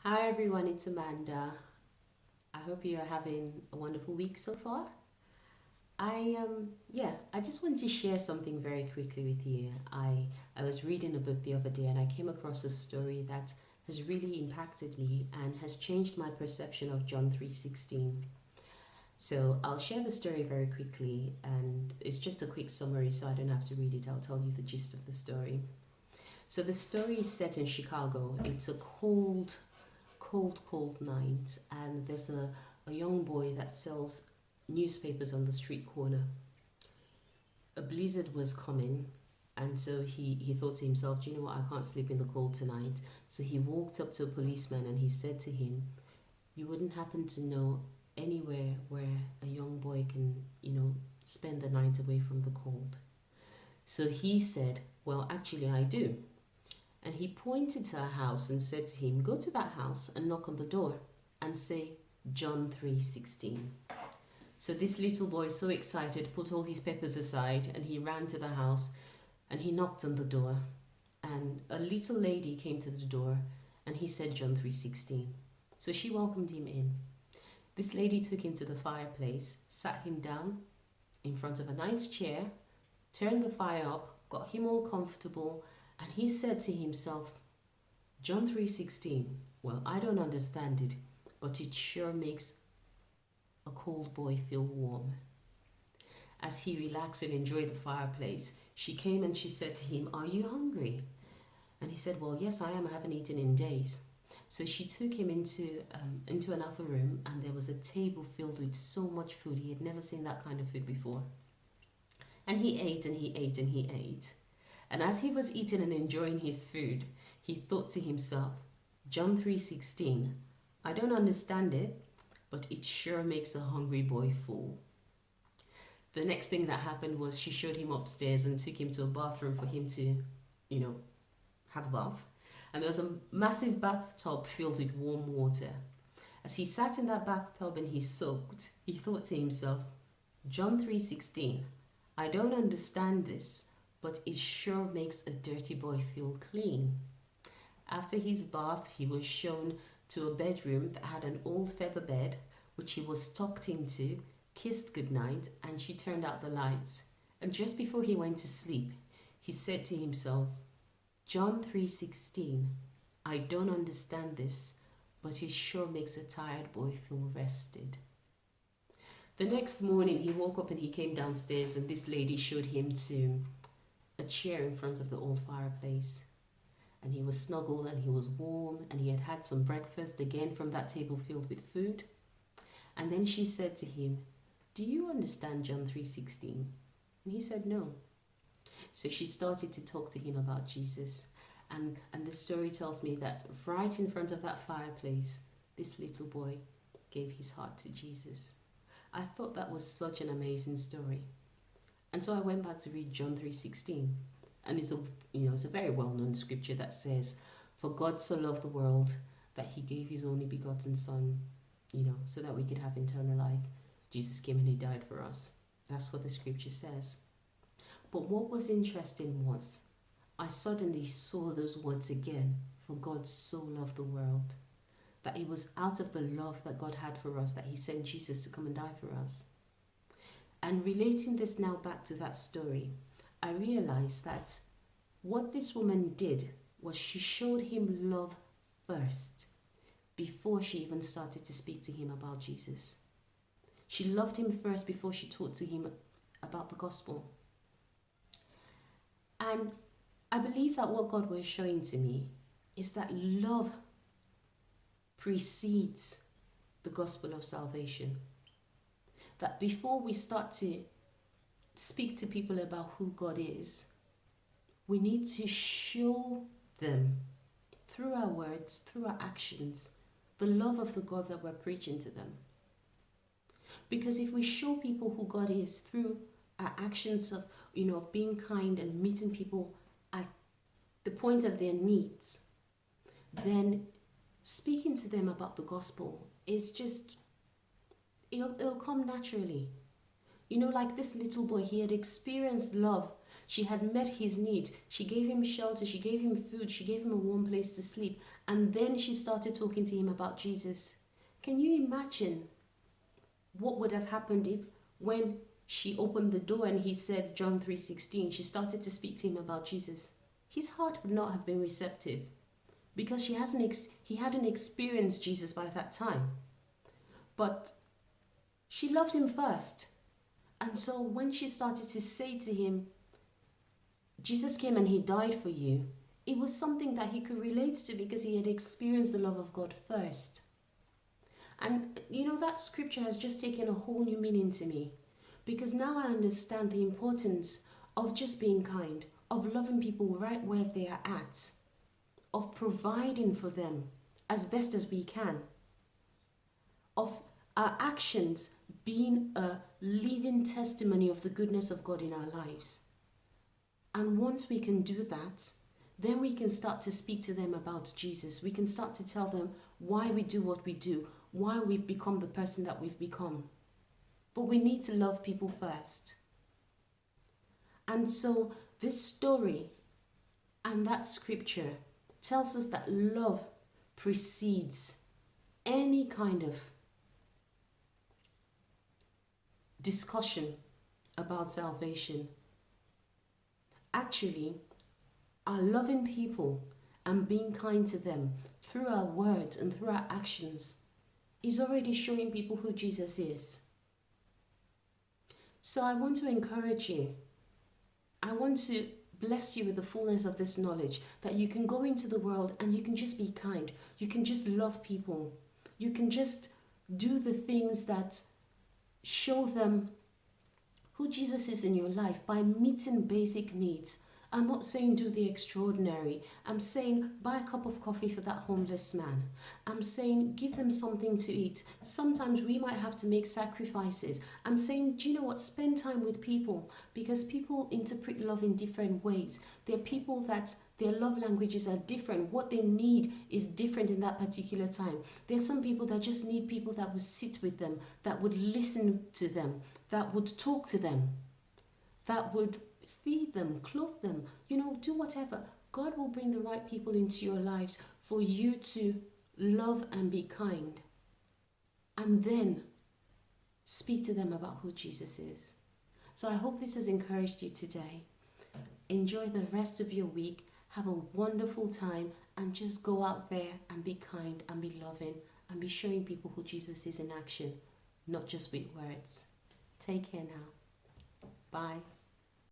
Hi everyone, it's Amanda. I hope you are having a wonderful week so far. I just wanted to share something very quickly with you. I was reading a book the other day and I came across a story that has really impacted me and has changed my perception of John 3:16. So, I'll share the story very quickly and it's just a quick summary so I don't have to read it. I'll tell you the gist of the story. So, the story is set in Chicago. It's a cold night, and there's a young boy that sells newspapers on the street corner. A blizzard was coming, and so he thought to himself, do you know what, I can't sleep in the cold tonight. So he walked up to a policeman and he said to him, you wouldn't happen to know anywhere where a young boy can, spend the night away from the cold? So he said, well, actually, I do. And he pointed to a house and said to him, go to that house and knock on the door and say John 3:16. So this little boy, so excited, put all his peppers aside and he ran to the house and he knocked on the door. And a little lady came to the door and he said John 3:16. So she welcomed him in. This lady took him to the fireplace, sat him down in front of a nice chair, turned the fire up, got him all comfortable, and he said to himself, John 3:16. Well, I don't understand it, but it sure makes a cold boy feel warm. As he relaxed and enjoyed the fireplace, she came and she said to him, are you hungry? And he said, well, yes, I am. I haven't eaten in days. So she took him into another room, and there was a table filled with so much food. He had never seen that kind of food before. And he ate and he ate and he ate. And as he was eating and enjoying his food, he thought to himself, John 3:16, I don't understand it, but it sure makes a hungry boy full. The next thing that happened was she showed him upstairs and took him to a bathroom for him to, you know, have a bath. And there was a massive bathtub filled with warm water. As he sat in that bathtub and he soaked, he thought to himself, John 3:16, I don't understand this, but it sure makes a dirty boy feel clean. After his bath, he was shown to a bedroom that had an old feather bed, which he was tucked into, kissed goodnight, and she turned out the lights. And just before he went to sleep, he said to himself, John 3:16, I don't understand this, but it sure makes a tired boy feel rested. The next morning, he woke up and he came downstairs, and this lady showed him to a chair in front of the old fireplace. And he was snuggled and he was warm and he had had some breakfast again from that table filled with food. And then she said to him, do you understand John 3:16? And he said no. So she started to talk to him about Jesus. And the story tells me that right in front of that fireplace, this little boy gave his heart to Jesus. I thought that was such an amazing story. And so I went back to read John 3:16. And it's a very well-known scripture that says, for God so loved the world that he gave his only begotten son, so that we could have eternal life. Jesus came and he died for us. That's what the scripture says. But what was interesting was I suddenly saw those words again, for God so loved the world, that it was out of the love that God had for us that he sent Jesus to come and die for us. And relating this now back to that story, I realized that what this woman did was she showed him love first before she even started to speak to him about Jesus. She loved him first before she talked to him about the gospel. And I believe that what God was showing to me is that love precedes the gospel of salvation. That before we start to speak to people about who God is, we need to show them through our words, through our actions, the love of the God that we're preaching to them. Because if we show people who God is through our actions of being kind and meeting people at the point of their needs, then speaking to them about the gospel is just, it'll come naturally. Like this little boy, he had experienced love She had met his need. She gave him shelter. She gave him food. She gave him a warm place to sleep. And then she started talking to him about Jesus. Can you imagine what would have happened if, when she opened the door and he said John 3:16, she started to speak to him about Jesus? His heart would not have been receptive because he hadn't experienced Jesus by that time. But she loved him first. And so when she started to say to him, Jesus came and he died for you, it was something that he could relate to because he had experienced the love of God first. And you know, that scripture has just taken a whole new meaning to me, because now I understand the importance of just being kind, of loving people right where they are at, of providing for them as best as we can, of our actions being a living testimony of the goodness of God in our lives. And once we can do that, then we can start to speak to them about Jesus. We can start to tell them why we do what we do, why we've become the person that we've become. But we need to love people first. And so this story and that scripture tells us that love precedes any kind of discussion about salvation. Actually, our loving people and being kind to them through our words and through our actions is already showing people who Jesus is. So I want to encourage you. I want to bless you with the fullness of this knowledge that you can go into the world and you can just be kind. You can just love people. You can just do the things that show them who Jesus is in your life by meeting basic needs. I'm not saying do the extraordinary. I'm saying buy a cup of coffee for that homeless man. I'm saying give them something to eat. Sometimes we might have to make sacrifices. I'm saying, do you know what? Spend time with people, because people interpret love in different ways. There are people that their love languages are different. What they need is different in that particular time. There's some people that just need people that would sit with them, that would listen to them, that would talk to them, that would feed them, clothe them, do whatever. God will bring the right people into your lives for you to love and be kind. And then speak to them about who Jesus is. So I hope this has encouraged you today. Enjoy the rest of your week. Have a wonderful time and just go out there and be kind and be loving and be showing people who Jesus is in action, not just with words. Take care now. Bye.